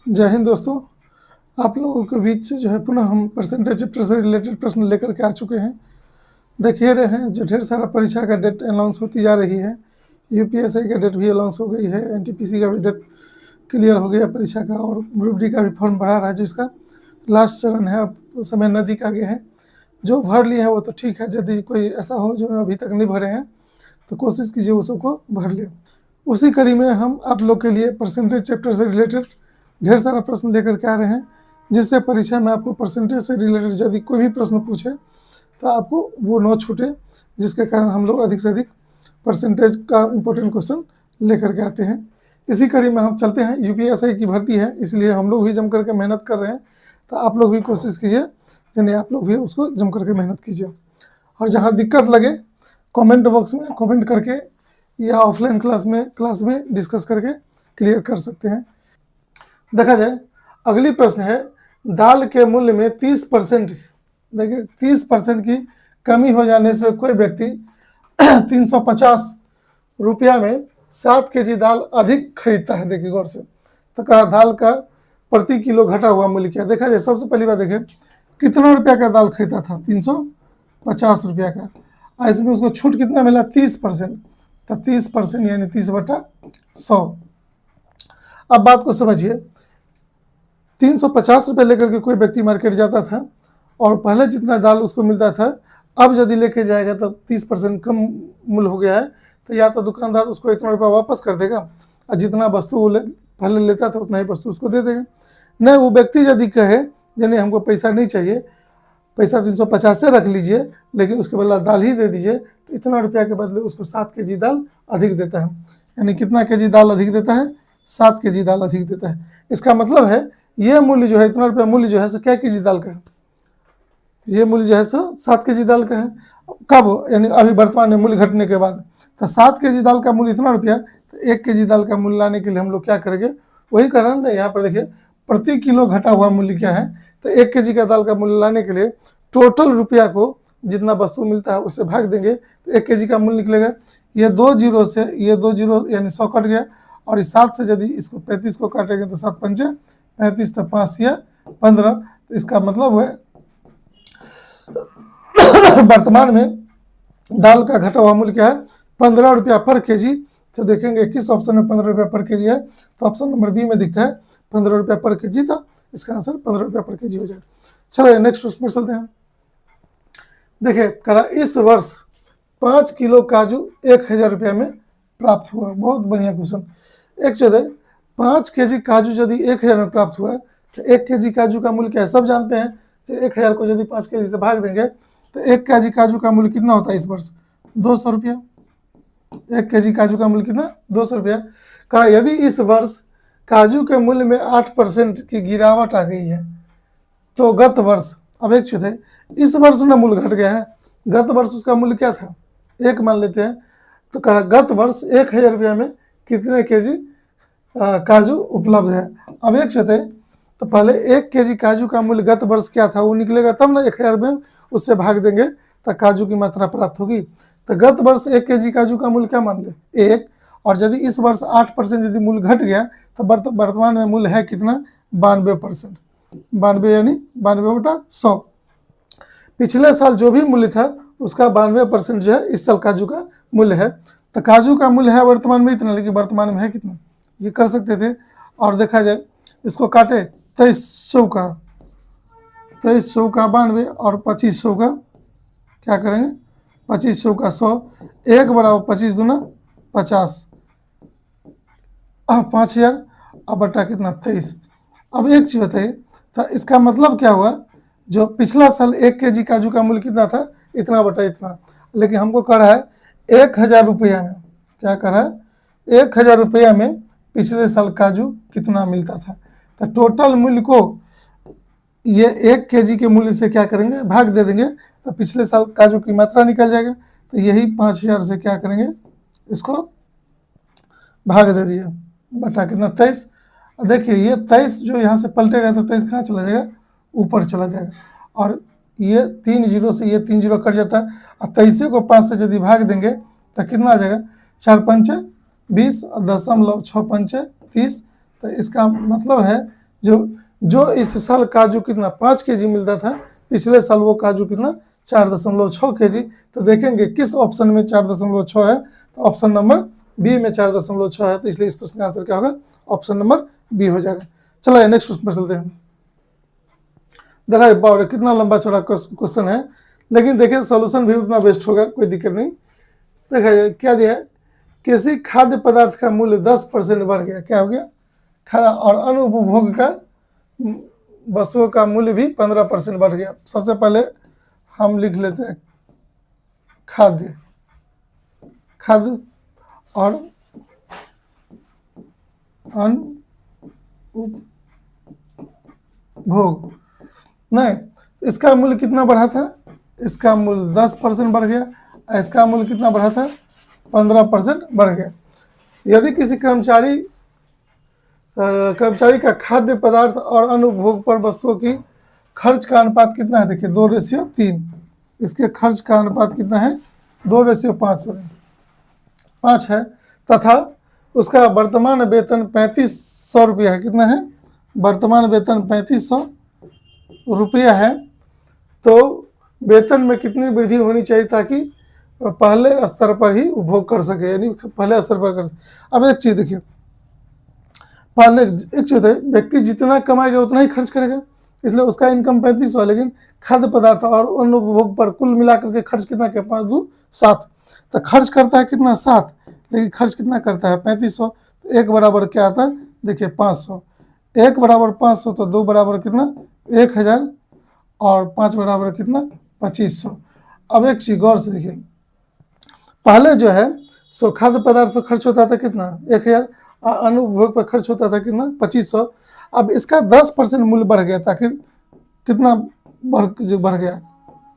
जय हिंद दोस्तों। आप लोगों के बीच जो है पुनः हम परसेंटेज चैप्टर से रिलेटेड प्रश्न लेकर के आ चुके हैं। देखिए रहे हैं जो ढेर सारा परीक्षा का डेट अनाउंस होती जा रही है। यूपीएससी का डेट भी अनाउंस हो गई है, एनटीपीसी का भी डेट क्लियर हो गया परीक्षा का, और ग्रुप डी का भी फॉर्म भरा रहा है जिसका लास्ट चरण है। अब समय नज़दीक आगे है। जो भर लिए हैं वो तो ठीक है, यदि कोई ऐसा हो जो अभी तक नहीं भरे हैं तो कोशिश कीजिए वो सबको भर ले। उसी कड़ी में हम आप लोग के लिए परसेंटेज चैप्टर से रिलेटेड ढेर सारा प्रश्न लेकर के आ रहे हैं, जिससे परीक्षा में आपको परसेंटेज से रिलेटेड यदि कोई भी प्रश्न पूछे तो आपको वो न छूटे, जिसके कारण हम लोग अधिक से अधिक परसेंटेज का इम्पोर्टेंट क्वेश्चन लेकर के आते हैं। इसी कड़ी में हम चलते हैं। यूपीएससी की भर्ती है, इसलिए हम लोग भी जम करके मेहनत कर रहे हैं, तो आप लोग भी कोशिश कीजिए, यानी आप लोग भी उसको जम करके मेहनत कीजिए। और जहाँ दिक्कत लगे कमेंट बॉक्स में कमेंट करके या ऑफलाइन क्लास में डिस्कस करके क्लियर कर सकते हैं। देखा जाए, अगली प्रश्न है, दाल के मूल्य में 30%, देखिए 30% की कमी हो जाने से कोई व्यक्ति 350 रुपया में 7 केजी दाल अधिक खरीदता है। देखिए गौर से, तो कहा दाल का प्रति किलो घटा हुआ मूल्य क्या। देखा जाए, सबसे पहली बात देखें कितना रुपया का दाल खरीदा था, 350 रुपया का, और इसमें उसको छूट कितना मिला, 30%। तो 30% यानी 30/100। अब बात को समझिए, 350 रुपये लेकर के कोई व्यक्ति मार्केट जाता था और पहले जितना दाल उसको मिलता था, अब यदि लेके जाएगा तो 30% कम मूल्य हो गया है, तो या तो दुकानदार उसको इतना रुपया वापस कर देगा और जितना वस्तु वो पहले लेता था उतना ही वस्तु उसको दे देगा। नहीं, वो व्यक्ति यदि कहे यानी हमको पैसा नहीं चाहिए, पैसा 350 से रख लीजिए, लेकिन उसके बदला दाल ही दे दीजिए, तो इतना रुपया के बदले उसको 7 केजी दाल अधिक देता है। यानी कितना केजी दाल अधिक देता है, 7 केजी दाल अधिक देता है। इसका मतलब है ये मूल्य जो है, इतना रुपया मूल्य जो है सो क्या केजी दाल का है, ये मूल्य जो है सो 7 केजी दाल का है। कब, यानी अभी वर्तमान में मूल्य घटने के बाद। तो 7 केजी दाल का मूल्य इतना रुपया, तो 1 केजी दाल का मूल्य लाने के लिए हम लोग क्या करेंगे, वही कारण है। यहाँ पर देखिए प्रति किलो घटा हुआ मूल्य क्या है, तो 1 केजी का दाल का मूल्य लाने के लिए टोटल रुपया को जितना वस्तु मिलता है उससे भाग देंगे, तो 1 केजी का मूल्य निकलेगा। ये 2 जीरो से ये 2 जीरो यानी 100 कट गया, और इस 7 से यदि इसको 35 को काटेंगे तो 7 पंचे 35, तो 5 या 15। तो इसका मतलब है वर्तमान में दाल का घटा हुआ मूल्य क्या है, 15 रुपया पर केजी। तो देखेंगे किस ऑप्शन में 15 रुपया पर केजी है, तो ऑप्शन नंबर बी में दिखता है 15 रुपया पर केजी, तो इसका आंसर 15 रुपया पर केजी हो जाएगा। चलो नेक्स्ट प्रश्न पर चलते हैं। देखिए करा, इस वर्ष 5 किलो काजू 1000 रुपया में प्राप्त हुआ। बहुत बढ़िया क्वेश्चन। एक चीज है, 5 केजी काजू यदि 1000 में प्राप्त हुआ है, तो 1 केजी काजू का मूल्य क्या है, सब जानते हैं। तो 1000 को यदि 5 केजी से भाग देंगे तो 1 केजी काजू का मूल्य कितना होता है इस वर्ष, 200 रुपया। 1 केजी काजू का मूल्य कितना, 200 रुपया। कहा यदि इस वर्ष काजू के मूल्य में 8% की गिरावट आ गई है, तो गत वर्ष, अब एक चीज है, इस वर्ष ना मूल्य घट गया है, गत वर्ष उसका मूल्य क्या था, 1 मान लेते हैं। तो कहा गत वर्ष 1000 रुपया में कितने केजी काजू उपलब्ध है। अब एक चीज है, तो पहले 1 केजी काजू का मूल्य गत वर्ष क्या था वो निकलेगा, तब ना 1000 में उससे भाग देंगे तो काजू की मात्रा प्राप्त होगी। तो गत वर्ष 1 केजी काजू का मूल्य क्या मान ले, 1, और यदि इस वर्ष 8% यदि मूल्य घट गया तो वर्तमान में मूल्य है कितना, 92%। 92 यानी 92/100। पिछले साल जो भी मूल्य था उसका 92% जो है इस साल काजू का मूल्य है। तो काजू का मूल्य है वर्तमान में इतना, लेकिन वर्तमान में है कितना, ये कर सकते थे। और देखा जाए, इसको काटे 2300 का 92 और 2500 का क्या करेंगे, 2500 का 100, 1 बराबर 25 दूना 50, 5000 और बटा कितना 23। अब एक चीज बताइए, तो इसका मतलब क्या हुआ, जो पिछला साल 1 केजी काजू का मूल्य कितना था, इतना बटा इतना, लेकिन हमको कह रहा है 1000 रुपया में, क्या कह रहा है 1000 रुपया में पिछले साल काजू कितना मिलता था। तो टोटल मूल्य को ये 1 केजी के मूल्य से क्या करेंगे, भाग दे देंगे, तो पिछले साल काजू की मात्रा निकल जाएगा। तो यही 5000 से क्या करेंगे, इसको भाग दे दिया, बटा कितना 23। देखिए ये 23 जो यहाँ से पलटेगा तो 23 कहाँ चला जाएगा, ऊपर चला जाएगा, और ये 3 जीरो से ये 3 जीरो कट जाता है, और 23 को 5 से यदि भाग देंगे तो कितना आ जाएगा, 4×5 = 20 और 0.6 पंचे 30। तो इसका मतलब है जो इस साल काजू कितना 5 kg मिलता था, पिछले साल वो काजू कितना 4.6 kg। तो देखेंगे किस ऑप्शन में 4.6 है, तो ऑप्शन नंबर बी में 4.6 है। तो इसलिए इस प्रश्न का आंसर क्या होगा, ऑप्शन नंबर बी हो जाएगा। चलो नेक्स्ट प्रश्न पर चलते हैं। देखा बाबा कितना लंबा चौड़ा क्वेश्चन है, लेकिन देखिए सॉल्यूशन भी उतना बेस्ट होगा, कोई दिक्कत नहीं। देखा क्या दिया है, किसी खाद्य पदार्थ का मूल्य 10% बढ़ गया, क्या हो गया, खाद्य और अनुपभोग का वस्तुओं का मूल्य भी 15% बढ़ गया। सबसे पहले हम लिख लेते हैं खाद्य और अनुपभोग, नहीं इसका मूल्य कितना बढ़ा था, इसका मूल्य 10% बढ़ गया, इसका मूल्य कितना बढ़ा था 15% बढ़ गया। यदि किसी कर्मचारी का खाद्य पदार्थ और अनुपभोग पर वस्तुओं की खर्च का अनुपात कितना है, देखिए 2:3, इसके खर्च का अनुपात कितना है 2:5 है, तथा उसका वर्तमान वेतन 3500 रुपया है। कितना है, वर्तमान वेतन 3500 रुपया है। तो वेतन में कितनी वृद्धि होनी चाहिए ताकि पहले स्तर पर ही उपभोग कर सके, यानी पहले स्तर पर कर। अब एक चीज देखिए, पहले एक चीज है, व्यक्ति जितना कमाएगा उतना ही खर्च करेगा, इसलिए उसका इनकम 3500 है, लेकिन खाद्य पदार्थ और अनुपभोग पर कुल मिलाकर के खर्च कितना के 5 2 7, तो खर्च करता है कितना 7, लेकिन खर्च कितना करता है 3500। तो एक बराबर क्या आता है, देखिए 500, 1 बराबर 500, तो 2 बराबर कितना 1000 और 5 बराबर कितना 2500। अब एक चीज गौर से देखिए, पहले जो है सो खाद्य पदार्थ पर खर्च होता था कितना 1000, अनुपभोग पर खर्च होता था कितना 2500। अब इसका 10% मूल्य बढ़ गया, ताकि कितना बढ़ गया,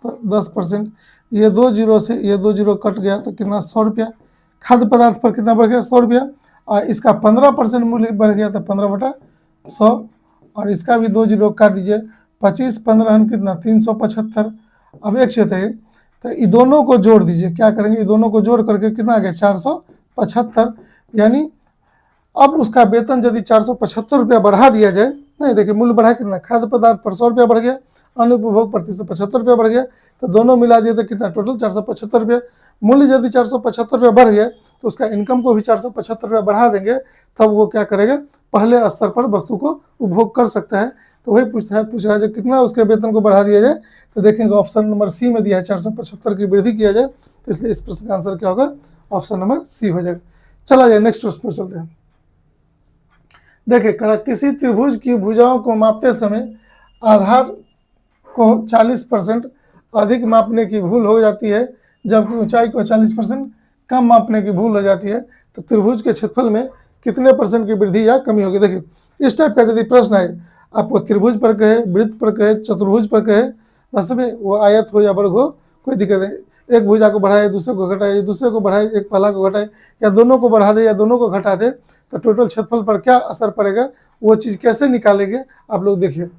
तो 10%, ये 2 जीरो से ये 2 जीरो कट गया, तो कितना 100 रुपया। खाद्य पदार्थ पर कितना बढ़ गया 100 रुपया, और इसका 15% मूल्य बढ़ गया, तो 15/100, और इसका भी 2 जीरो काट दीजिए, 25 15 कितना 375। अब एक चीज है, तो ये दोनों को जोड़ दीजिए, क्या करेंगे, ये दोनों को जोड़ करके कितना आ गया 475। यानी अब उसका वेतन यदि 475 रुपया बढ़ा दिया जाए, नहीं देखिए मूल्य बढ़ा कितना, खाद्य पदार्थ पर 100 रुपया बढ़ गया, अनुपभोग पर 375 रुपया बढ़ गया, तो दोनों मिला दिए तो कितना टोटल 475 रुपया। मूल्य यदि 475 रुपया बढ़ गया, तो उसका इनकम को भी 475 रुपया बढ़ा देंगे, तब वो क्या करेगा, पहले स्तर पर वस्तु को उपभोग कर सकता है। तो वही पूछ रहा है जो कितना उसके वेतन को बढ़ा दिया जाए, तो देखेंगे ऑप्शन नंबर सी में दिया है 475 की वृद्धि किया जाए, तो इसलिए इस प्रश्न का आंसर क्या होगा, ऑप्शन नंबर सी हो जाएगा। चला जाए नेक्स्ट प्रश्न पर चलते हैं। देखिए किसी त्रिभुज की भुजाओं को मापते समय आधार को 40% अधिक मापने की भूल हो जाती है, जबकि ऊंचाई को 40% कम मापने की भूल हो जाती है, तो त्रिभुज के क्षेत्रफल में कितने % की वृद्धि या कमी होगी। देखिए इस टाइप का यदि प्रश्न आए, आपको त्रिभुज पर कहे, वृत्त पर कहे, चतुर्भुज पर कहे, बस में वो आयत हो या वर्ग हो, कोई दिक्कत नहीं, एक भुजा को बढ़ाए दूसरे को घटाए, दूसरे को बढ़ाए एक पहला को घटाए, या दोनों को बढ़ा दे या दोनों को घटा दे, तो टोटल क्षेत्रफल पर क्या असर पड़ेगा, वो चीज़ कैसे निकालेंगे आप लोग देखिए।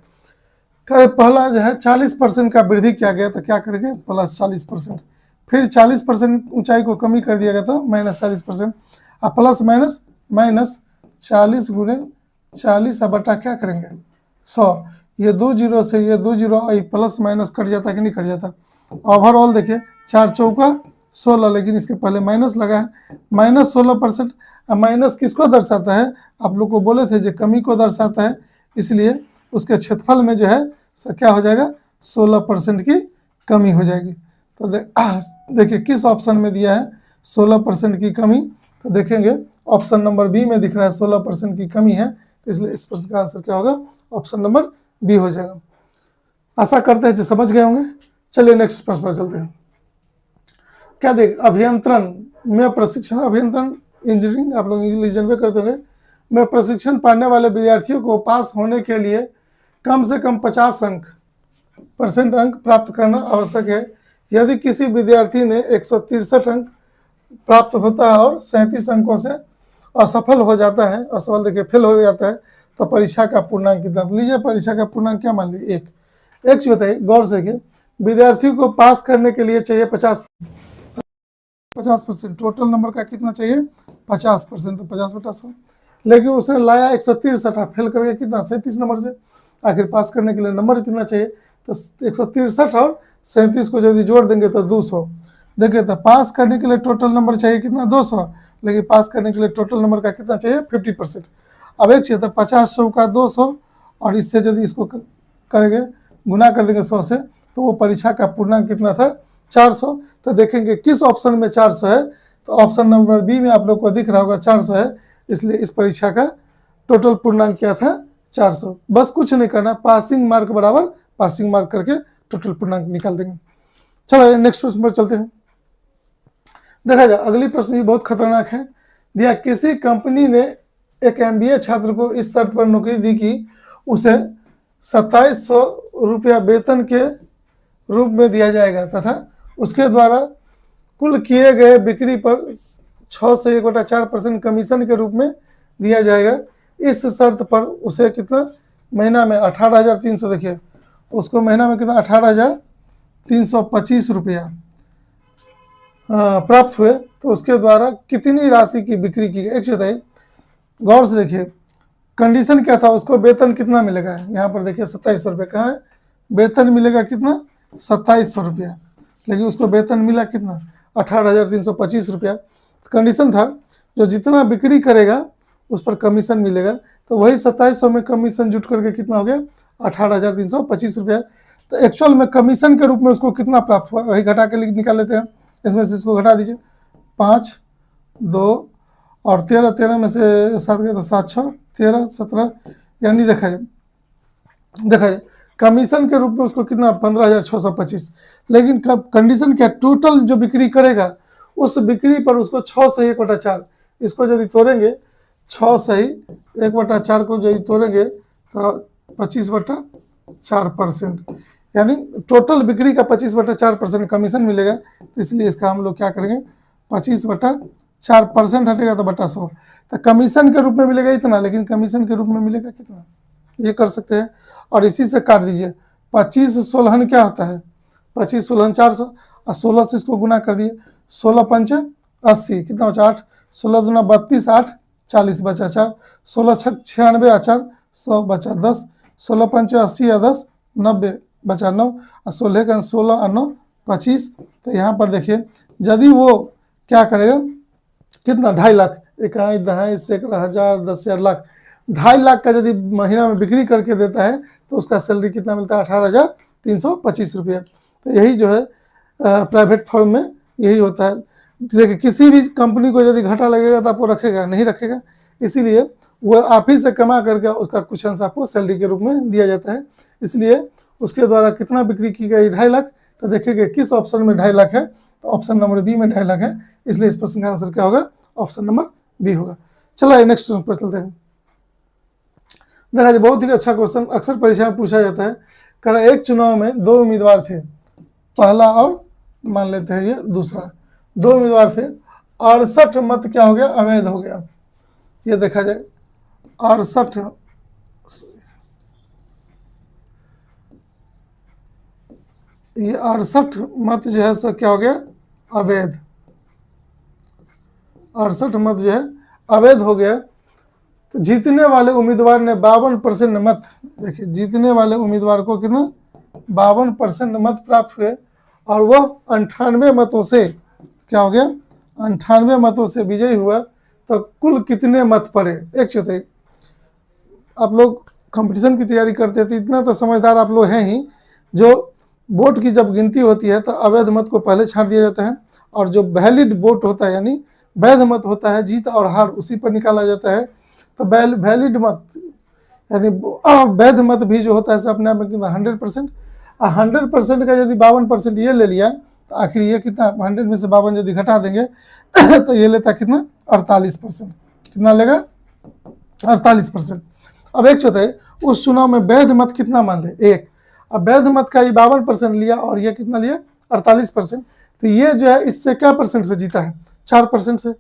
पहला जो है 40% का वृद्धि किया गया, तो क्या करेंगे प्लस 40%, फिर 40% ऊंचाई को कमी कर दिया गया तो माइनस 40%, अब प्लस माइनस माइनस 40 गुणे 40 बटा क्या करेंगे 100, ये 2 जीरो से ये 2 जीरो आई प्लस माइनस कट जाता कि नहीं कट जाता। ओवरऑल देखिए 4 चौका 16, लेकिन इसके पहले माइनस लगा है, माइनस 16%। माइनस किसको दर्शाता है, आप लोग को बोले थे जो कमी को दर्शाता है, इसलिए उसके क्षेत्रफल में जो है क्या हो जाएगा 16% की कमी हो जाएगी। तो देखिए किस ऑप्शन में दिया है 16% की कमी, तो देखेंगे ऑप्शन नंबर बी में दिख रहा है 16% की कमी है, तो इसलिए इस प्रश्न का आंसर क्या होगा, ऑप्शन नंबर बी हो जाएगा। आशा करते हैं जो समझ गए होंगे। चलिए नेक्स्ट प्रश्न पर चलते हैं। क्या देख अभियंत्रण में प्रशिक्षण, अभियंत्रण इंजीनियरिंग आप लोग इंग्लिश में करते होंगे, में प्रशिक्षण पाने वाले विद्यार्थियों को पास होने के लिए कम से कम 50% अंक प्राप्त करना आवश्यक है। यदि किसी विद्यार्थी ने 163 अंक प्राप्त होता है और 37 अंकों से असफल हो जाता है, असफल देखिए फेल हो जाता है, तो परीक्षा का पूर्णांक कितना लीजिए, परीक्षा का पूर्णांक क्या मान लीजिए 1। एक चीज बताइए गौर से देखिए, विद्यार्थियों को पास करने के लिए चाहिए 50%, टोटल नंबर का कितना चाहिए 50%, तो 50/100, लेकिन उसने लाया 163, फेल कर गया कितना 37 नंबर से। आखिर पास करने के लिए नंबर कितना चाहिए, तो 163 और 37 को यदि जोड़ देंगे तो 200। देखिए तो पास करने के लिए टोटल नंबर चाहिए कितना 200, लेकिन पास करने के लिए टोटल नंबर का कितना चाहिए 50%। अब एक चाहिए तो 50 100 का 200, और इससे यदि इसको करेंगे गुना कर देंगे 100 से, तो वो परीक्षा का पूर्णांक कितना था 400। तो देखेंगे किस ऑप्शन में 400 है, तो ऑप्शन नंबर बी में आप लोग को दिख रहा होगा 400 है, इसलिए इस परीक्षा का टोटल पूर्णांक क्या था 400। बस कुछ नहीं करना, पासिंग मार्क बराबर पासिंग मार्क करके टोटल पूर्णांक निकाल देंगे। चलो नेक्स्ट प्रश्न पर चलते हैं। देखा जाए अगली प्रश्न भी बहुत खतरनाक है। दिया किसी कंपनी ने एक MBA छात्र को इस शर्त पर नौकरी दी कि उसे 2700 रुपया वेतन के रूप में दिया जाएगा तथा उसके द्वारा कुल किए गए बिक्री पर 6 से 1/4% कमीशन के रूप में दिया जाएगा। इस शर्त पर उसे कितना महीना में 18,300, देखिए उसको महीना में कितना 18,325 रुपया प्राप्त हुए, तो उसके द्वारा कितनी राशि की बिक्री की गई। एक बताइए, गौर से देखिए कंडीशन क्या था, उसको वेतन कितना मिलेगा। यहाँ पर देखिए 2700 रुपये, कहाँ है वेतन मिलेगा कितना 2700 रुपया, लेकिन उसको वेतन मिला कितना 18,325 रुपया। कंडीशन था जो जितना बिक्री करेगा उस पर कमीशन मिलेगा, तो वही 2700 में कमीशन जुट करके कितना हो गया 18,325 रुपया। तो एक्चुअल में कमीशन के रूप में उसको कितना प्राप्त हुआ वही घटा के निकाल लेते हैं। इसमें से इसको घटा दीजिए, 5 2 और 13, 13 में से 7 गया तो 7 6 13 17, यानी देखा जाए कमीशन के रूप में उसको कितना 15,625। लेकिन कंडीशन क्या, टोटल जो बिक्री करेगा उस बिक्री पर उसको 6 से 1/4, इसको यदि तोड़ेंगे 6 से ही 1/4 को यदि तोड़ेंगे तो 25/4%, यानी टोटल बिक्री का 25/4% कमीशन मिलेगा। तो इसलिए इसका हम लोग क्या करेंगे 25/4% हटेगा तो बटा 100, तो कमीशन के रूप में मिलेगा इतना, लेकिन कमीशन के रूप में मिलेगा कितना ये कर सकते हैं। और इसी से काट दीजिए, 25 16 क्या होता है 25 16 400, और 16 से इसको गुना कर दिए, 16 पंचे 80, कितना बचा 8, 16 दूना 32 8 40 बचा 4, 16 6 96 4 100 बचा 10, 16 पंचे 80 या 10 90 बचा 9, और 16 का 16 और 9 25। तो यहाँ पर देखिए यदि वो क्या करेगा कितना 2.5 लाख, 1 2 सैकड़ा 1000 10,000 लाख, 2.5 लाख का यदि महीना में बिक्री करके देता है तो उसका सैलरी कितना मिलता है 18,325 रुपया। तो यही जो है प्राइवेट फर्म में यही होता है। देखिए किसी भी कंपनी को यदि घाटा लगेगा तो आपको रखेगा नहीं रखेगा, इसीलिए वो आप ही से कमा करके उसका कुछ अंश आपको सैलरी के रूप में दिया जाता है। इसलिए उसके द्वारा कितना बिक्री की गई 2.5 लाख, तो देखिए किस ऑप्शन में 2.5 लाख है, तो ऑप्शन नंबर बी में 2.5 लाख है, इसलिए इस प्रश्न का आंसर क्या होगा ऑप्शन नंबर बी होगा। चलो नेक्स्ट प्रश्न पर चलते हैं। देखा जाए बहुत ही अच्छा क्वेश्चन अक्सर परीक्षा में पूछा जाता है। कह रहा एक चुनाव में 2 उम्मीदवार थे, पहला और मान लेते हैं ये दूसरा, 2 उम्मीदवार थे, 68 मत क्या हो गया अवैध हो गया। ये देखा जाए 68 मत जो है सो क्या हो गया अवैध, 68 मत जो है अवैध हो गया। तो जीतने वाले उम्मीदवार ने 52% मत, देखिए जीतने वाले उम्मीदवार को कितना 52% मत प्राप्त हुए, और वह 98 मतों से क्या हो गया 98 मतों से विजयी हुआ। तो कुल कितने मत पड़े। एक चौथाई, आप लोग कंपटीशन की तैयारी करते थे इतना तो समझदार आप लोग हैं ही, जो वोट की जब गिनती होती है तो अवैध मत को पहले छांट दिया जाता है, और जो वैलिड वोट होता है यानी वैध मत होता है जीत और हार उसी पर निकाला जाता है। तो वैलिड मत यानी वैध मत भी जो होता है अपने आप में कितना 100%, 100% का यदि 52% ये ले लिया तो आखिर ये कितना 100 में से 52 यदि घटा देंगे तो ये लेता कितना 48%, कितना लेगा 48%। अब एक चौथाई उस चुनाव में वैध मत कितना मान ले एक, अब वैध मत का ये 52% लिया और ये कितना लिया 48%, तो ये जो है इससे क्या परसेंट से जीता है 4% से,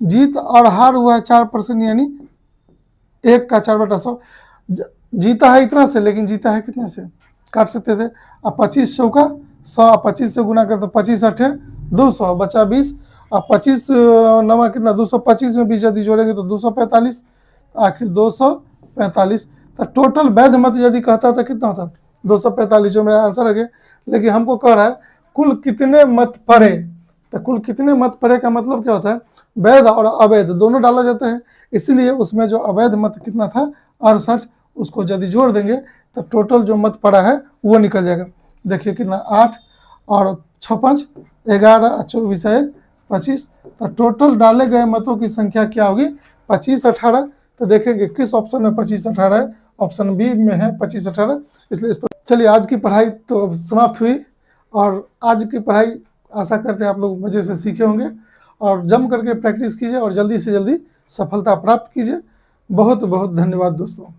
जीत और हार हुआ है 4%, यानी 1 का 4/100 जीता है इतना से, लेकिन जीता है कितने से काट सकते थे। अब 25 चौका 100, 25 से गुना कर तो 25 8 200 बचा 20, अब 25 नवा कितना 225 में 20 यदि जोड़ेंगे तो 245, आखिर 245। तो टोटल वैध मत यदि कहता था कितना होता, 245 जो मेरा आंसर है। लेकिन हमको कह रहा है कुल कितने मत पड़े। तो कुल कितने मत पड़े का मतलब क्या होता है, वैध और अवैध दोनों डाला जाता है, इसीलिए उसमें जो अवैध मत कितना था 68, उसको यदि जोड़ देंगे तो टोटल जो मत पड़ा है वो निकल जाएगा। देखिए कितना 8 और 6 5 11 24 1 25। तो टोटल डाले गए मतों की संख्या क्या होगी 25 18। तो देखेंगे किस ऑप्शन में 25 18 है, ऑप्शन बी में है 25 18, इसलिए इसको। चलिए आज की पढ़ाई तो समाप्त हुई, और आज की पढ़ाई आशा करते हैं आप लोग मज़े से सीखे होंगे, और जम करके प्रैक्टिस कीजिए और जल्दी से जल्दी सफलता प्राप्त कीजिए। बहुत बहुत धन्यवाद दोस्तों।